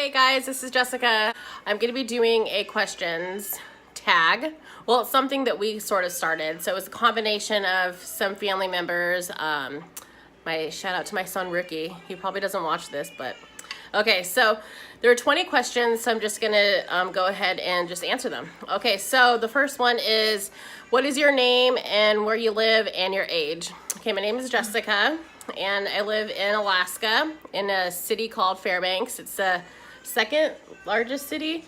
Hi guys, this is Jessica. I'm going to be doing a questions tag. Well, it's something that we sort of started. So it's a combination of some family members. My shout out to my son Ricky. He probably doesn't watch this, but okay. So there are 20 questions. So I'm just going to go ahead and just answer them. Okay. So the first one is, what is your name and where you live and your age? Okay. My name is Jessica. And I live in Alaska in a city called Fairbanks. It's the second largest city.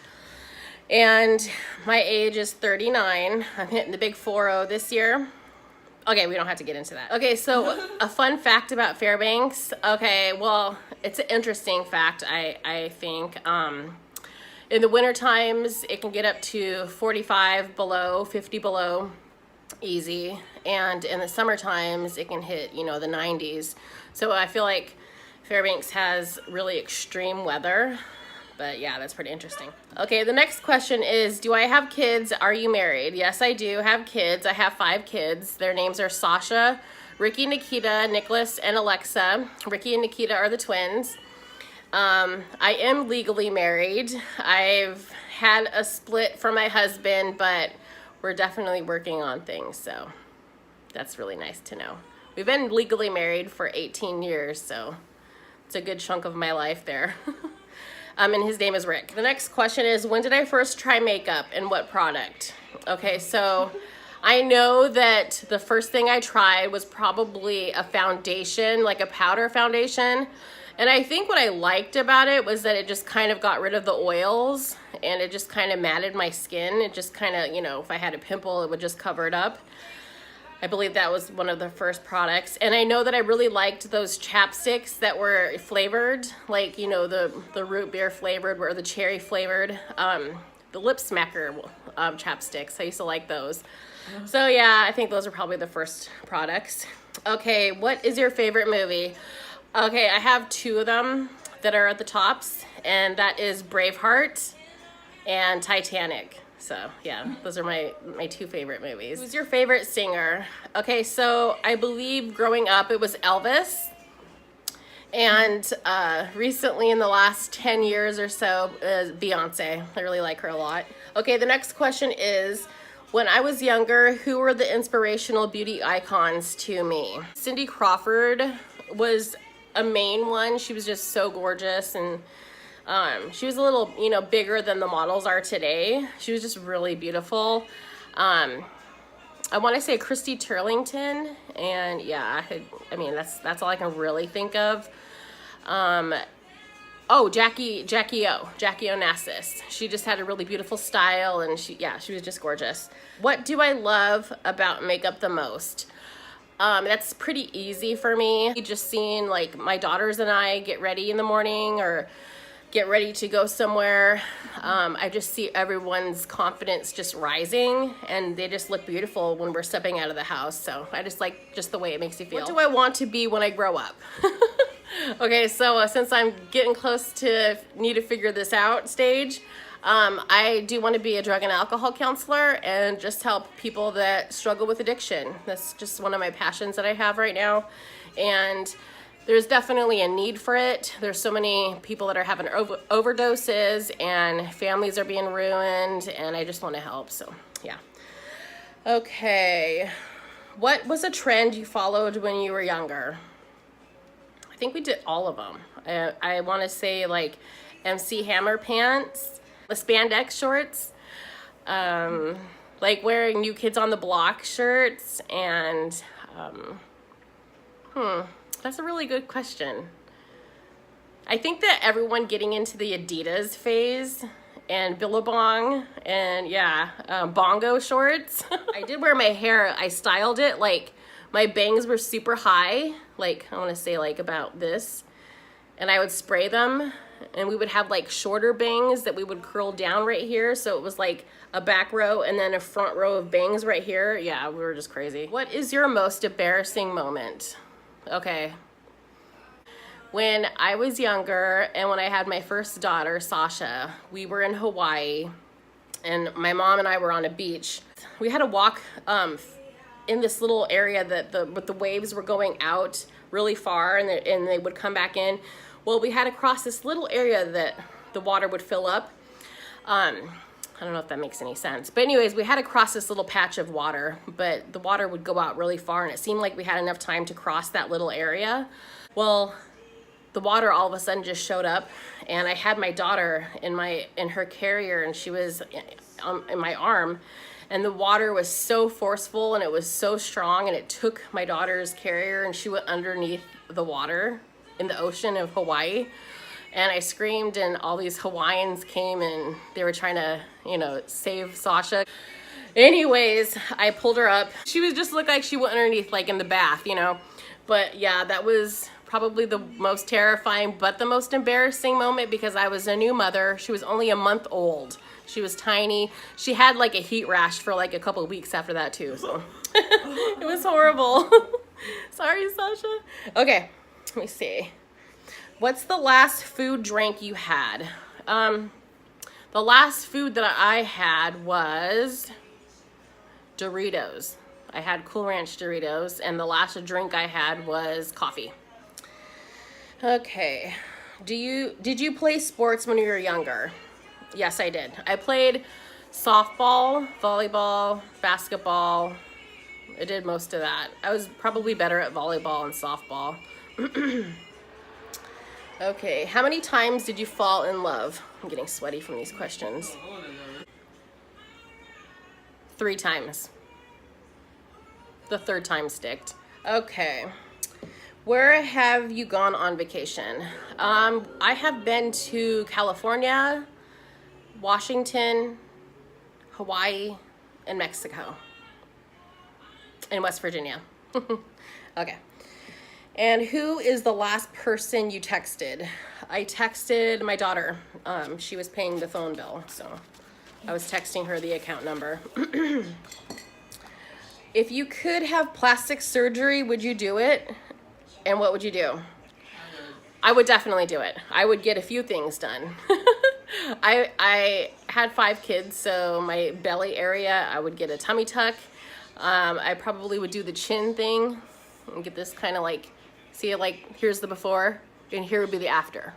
And my age is 39. I'm hitting the big 40 this year. Okay, we don't have to get into that. Okay, so a fun fact about Fairbanks. Okay, well, it's an interesting fact, I think. In the winter times, it can get up to 45 below, 50 below. Easy. And in the summer times it can hit, the 90s. So I feel like Fairbanks has really extreme weather, but yeah, that's pretty interesting. Okay, the next question is, do I have kids? Are you married? Yes, I do have kids. I have 5 kids. Their names are Sasha, Ricky, Nikita, Nicholas, and Alexa. Ricky and Nikita are the twins. I am legally married. I've had a split from my husband, but we're definitely working on things, so that's really nice to know. We've been legally married for 18 years, so it's a good chunk of my life there. And his name is Rick. The next question is, when did I first try makeup and what product? Okay, so I know that the first thing I tried was probably a foundation, like a powder foundation. And I think what I liked about it was that it just kind of got rid of the oils and it just kind of matted my skin. It just kind of, if I had a pimple, it would just cover it up. I believe that was one of the first products. And I know that I really liked those chapsticks that were flavored, like, the root beer flavored or the cherry flavored, the lip smacker chapsticks. I used to like those. So yeah, I think those are probably the first products. Okay, what is your favorite movie? Okay, I have 2 of them that are at the tops, and that is Braveheart and Titanic. So yeah, those are my 2 favorite movies. Who's your favorite singer? Okay, so I believe growing up it was Elvis, and recently in the last 10 years or so, Beyonce. I really like her a lot. Okay, the next question is, when I was younger, who were the inspirational beauty icons to me? Cindy Crawford was a main one. She was just so gorgeous, and she was a little bigger than the models are today. She was just really beautiful. I want to say Christy Turlington, and yeah, that's all I can really think of. Jackie Onassis. She just had a really beautiful style, and she was just gorgeous. What do I love about makeup the most? That's pretty easy for me. Just seeing like my daughters and I get ready in the morning or get ready to go somewhere. I just see everyone's confidence just rising, and they just look beautiful when we're stepping out of the house. So I just like the way it makes you feel. What do I want to be when I grow up? Okay, so since I'm getting close to need to figure this out stage, I do want to be a drug and alcohol counselor and just help people that struggle with addiction. That's just one of my passions that I have right now. And there's definitely a need for it. There's so many people that are having overdoses, and families are being ruined, and I just want to help. So yeah. Okay. What was a trend you followed when you were younger? I think we did all of them. I want to say like MC Hammer pants, the spandex shorts, like wearing New Kids on the Block shirts, and that's a really good question. I think that everyone getting into the Adidas phase and Billabong and bongo shorts. I did wear my hair, I styled it, like my bangs were super high, like I want to say like about this, and I would spray them, and we would have like shorter bangs that we would curl down right here, so it was like a back row and then a front row of bangs right here. Yeah, we were just crazy. What is your most embarrassing moment? Okay. When I was younger and when I had my first daughter, Sasha, we were in Hawaii, and my mom and I were on a beach. We had to walk in this little area that the waves were going out really far, and they would come back in. Well, we had to cross this little area that the water would fill up. I don't know if that makes any sense. But anyways, we had to cross this little patch of water, but the water would go out really far, and it seemed like we had enough time to cross that little area. Well, the water all of a sudden just showed up, and I had my daughter in her carrier, and she was in my arm, and the water was so forceful and it was so strong, and it took my daughter's carrier and she went underneath the water in the ocean of Hawaii. And I screamed, and all these Hawaiians came and they were trying to, you know, save Sasha. Anyways, I pulled her up. She was just looked like she went underneath, like in the bath, you know. But yeah, that was probably the most terrifying but the most embarrassing moment, because I was a new mother. She was only a month old. She was tiny. She had like a heat rash for like a couple of weeks after that too. So it was horrible. Sorry, Sasha. Okay, let me see. What's the last food drink you had? The last food that I had was Doritos. I had Cool Ranch Doritos, and the last drink I had was coffee. Okay. Did you play sports when you were younger? Yes, I did. I played softball, volleyball, basketball. I did most of that. I was probably better at volleyball and softball. Okay, how many times did you fall in love? I'm getting sweaty from these questions. 3 times. The 3rd time sticked. Okay. Where have you gone on vacation? I have been to California, Washington, Hawaii, and Mexico. And West Virginia. Okay. And who is the last person you texted? I texted my daughter. She was paying the phone bill, so I was texting her the account number. If you could have plastic surgery, would you do it? And what would you do? I would definitely do it. I would get a few things done. I had 5 kids, so my belly area, I would get a tummy tuck. I probably would do the chin thing and get this kind of like, see it like, here's the before and here would be the after.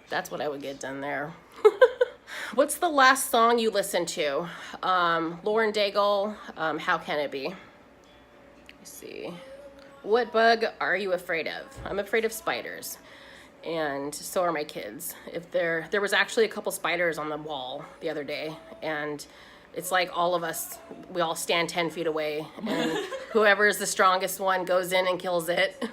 That's what I would get done there. What's the last song you listened to? Lauren Daigle, How Can It Be? Let's see. What bug are you afraid of? I'm afraid of spiders, and so are my kids. There was actually a couple spiders on the wall the other day, and it's like all of us, we all stand 10 feet away, and whoever is the strongest one goes in and kills it.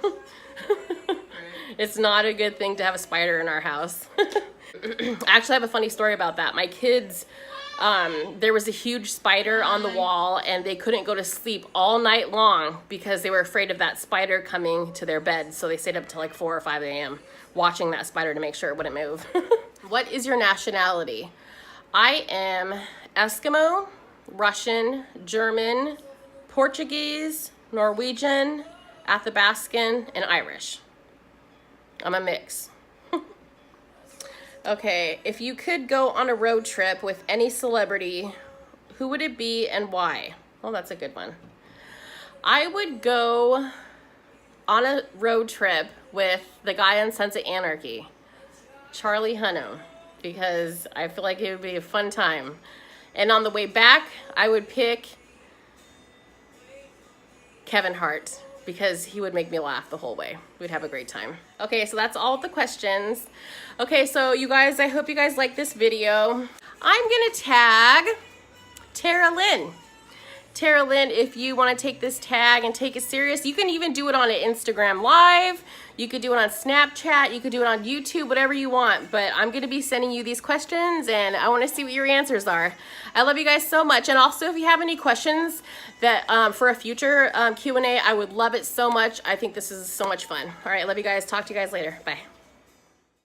It's not a good thing to have a spider in our house. I actually have a funny story about that. My kids, there was a huge spider on the wall, and they couldn't go to sleep all night long because they were afraid of that spider coming to their bed. So they stayed up till like 4 or 5 a.m. watching that spider to make sure it wouldn't move. What is your nationality? I am Eskimo, Russian, German, Portuguese, Norwegian, Athabascan, and Irish. I'm a mix. Okay, if you could go on a road trip with any celebrity, who would it be and why? Well, that's a good one. I would go on a road trip with the guy on Sons of Anarchy, Charlie Hunnam, because I feel like it would be a fun time. And on the way back, I would pick Kevin Hart, because he would make me laugh the whole way. We'd have a great time. Okay, so that's all of the questions. Okay, so you guys, I hope you guys like this video. I'm gonna tag Tara Lynn. Tara Lynn, if you wanna take this tag and take it serious, you can even do it on an Instagram Live. You could do it on Snapchat. You could do it on YouTube, whatever you want. But I'm gonna be sending you these questions, and I wanna see what your answers are. I love you guys so much. And also, if you have any questions that for a future Q&A, I would love it so much. I think this is so much fun. All right, love you guys. Talk to you guys later. Bye.